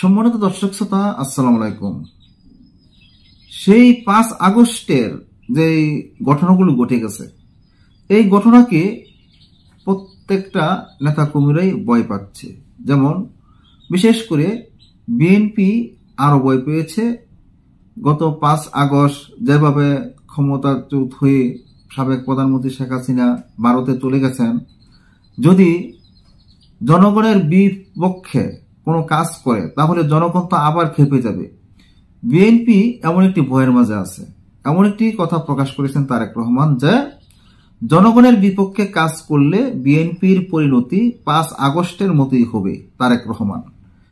সম্মানিত দর্শক শ্রোতা, আসসালামু আলাইকুম। সেই 5 আগস্টের যে ঘটনাগুলো ঘটে গেছে, এই ঘটনাকে প্রত্যেকটা নেতাকর্মীরাই ভয় পাচ্ছে। যেমন বিশেষ করে বিএনপি আরো ভয় পেয়েছে। গত 5 আগস্ট যেভাবে ক্ষমতাচ্যুত হয়ে সাবেক প্রধানমন্ত্রী শেখ হাসিনা ভারতে চলে গেছেন, যদি জনগণের বিপক্ষে কোনো কাজ করে তাহলে জনগণ তো আবার খেপে যাবে। বিএনপি এমন একটি ভয়ের মাঝে আছে। এমন একটি কথা প্রকাশ করেছেন তারেক রহমান যে জনগণের বিপক্ষে কাজ করলে বিএনপির পরিণতি 5 আগস্টের মতোই হবে। তারেক রহমান,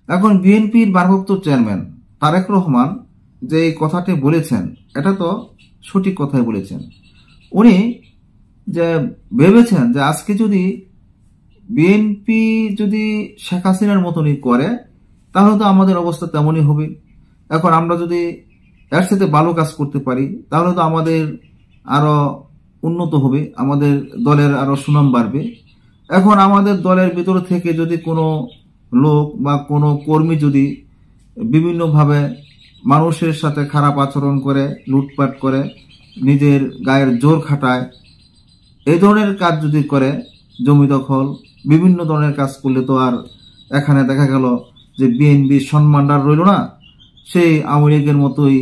এখন বিএনপির ভারপ্রাপ্ত চেয়ারম্যান তারেক রহমান যে কথাটি বলেছেন, এটা তো সঠিক কথাই বলেছেন। উনি যে ভেবেছেন যে আজকে যদি বিএনপি যদি শেখ হাসিনার মতনই করে তাহলে তো আমাদের অবস্থা তেমনই হবে। এখন আমরা যদি এর সাথে ভালো কাজ করতে পারি তাহলে তো আমাদের আরো উন্নত হবে, আমাদের দলের আরো সুনাম বাড়বে। এখন আমাদের দলের ভিতর থেকে যদি কোনো লোক বা কোনো কর্মী যদি বিভিন্নভাবে মানুষের সাথে খারাপ আচরণ করে, লুটপাট করে, নিজের গায়ের জোর খাটায়, এই ধরনের কাজ যদি করে, জমি দখল বিভিন্ন ধরনের কাজ করলে তো আর এখানে দেখা গেল যে বিএনপির সম্মানটা রইল না, সেই আওয়ামী লীগের মতোই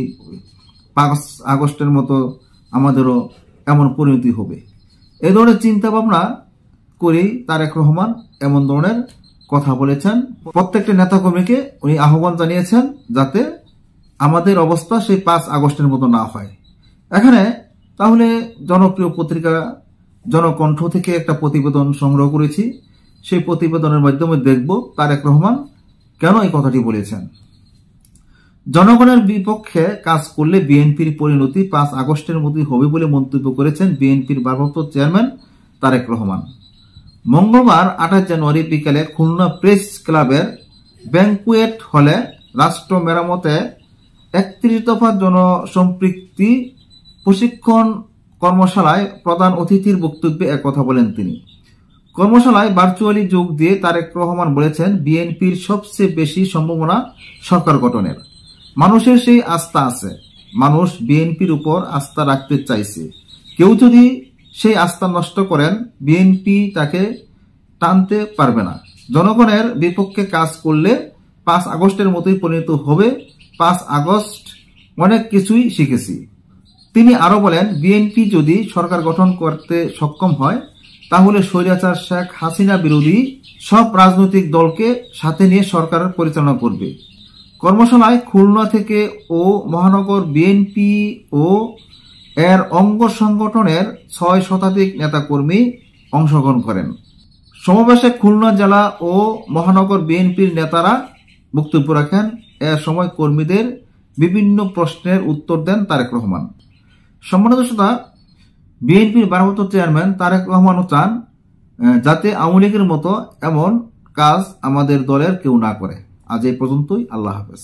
5 আগস্টের মতো আমাদেরও এমন পরিণতি হবে। এই ধরনের চিন্তা ভাবনা করেই তারেক রহমান এমন ধরনের কথা বলেছেন। প্রত্যেকটা নেতাকর্মীকে উনি আহ্বান জানিয়েছেন যাতে আমাদের অবস্থা সেই 5 আগস্টের মতো না হয়। এখানে তাহলে জনপ্রিয় পত্রিকা জনকণ্ঠ থেকে একটা প্রতিবেদন সংগ্রহ করেছি। সেই প্রতিবেদনের মাধ্যমে দেখব তারেক রহমান কেন এই কথাটি বলেছেন। জনগণের বিপক্ষে কাজ করলে বিএনপির পরিণতি 5 আগস্টের মতোই হবে বলে মন্তব্য করেছেন বিএনপির ভারপ্রাপ্ত চেয়ারম্যান তারেক রহমান। মঙ্গলবার 28 জানুয়ারি বিকেলে খুলনা প্রেস ক্লাবের ব্যাংকুয়েট হলে রাষ্ট্র মেরামতে 31 দফা জনসম্পৃক্তি প্রশিক্ষণ কর্মশালায় প্রধান অতিথির বক্তব্যে একথা বলেন তিনি। কর্মশালায় ভার্চুয়ালি যোগ দিয়ে তারেক রহমান বলেছেন, বিএনপির সবচেয়ে বেশি সম্ভাবনা সরকার গঠনের। মানুষের সেই আস্থা আছে, মানুষ বিএনপির উপর আস্থা রাখতে চাইছে। কেউ যদি সেই আস্থা নষ্ট করেন বিএনপি তাকে টানতে পারবে না। জনগণের বিপক্ষে কাজ করলে 5 আগস্টের মতোই পরিণত হবে। 5 আগস্ট অনেক কিছুই শিখেছি। তিনি আরো বলেন, বিএনপি যদি সরকার গঠন করতে সক্ষম হয় তাহলে স্বৈরাচার শেখ হাসিনা বিরোধী সব রাজনৈতিক দলকে সাথে নিয়ে সরকার পরিচালনা করবে। কর্মশালায় খুলনা থেকে ও মহানগর বিএনপি ও এর অঙ্গ সংগঠনের 6 শতাধিক নেতাকর্মী অংশগ্রহণ করেন। সমাবেশে খুলনা জেলা ও মহানগর বিএনপির নেতারা বক্তব্য রাখেন। এ সময় কর্মীদের বিভিন্ন প্রশ্নের উত্তর দেন তারেক রহমান। সম্মানিত শ্রোতা, বিএনপির ভারপ্রাপ্ত চেয়ারম্যান তারেক রহমানও চান যাতে আওয়ামী লীগের মতো এমন কাজ আমাদের দলের কেউ না করে। আজ এই পর্যন্তই। আল্লাহ হাফেজ।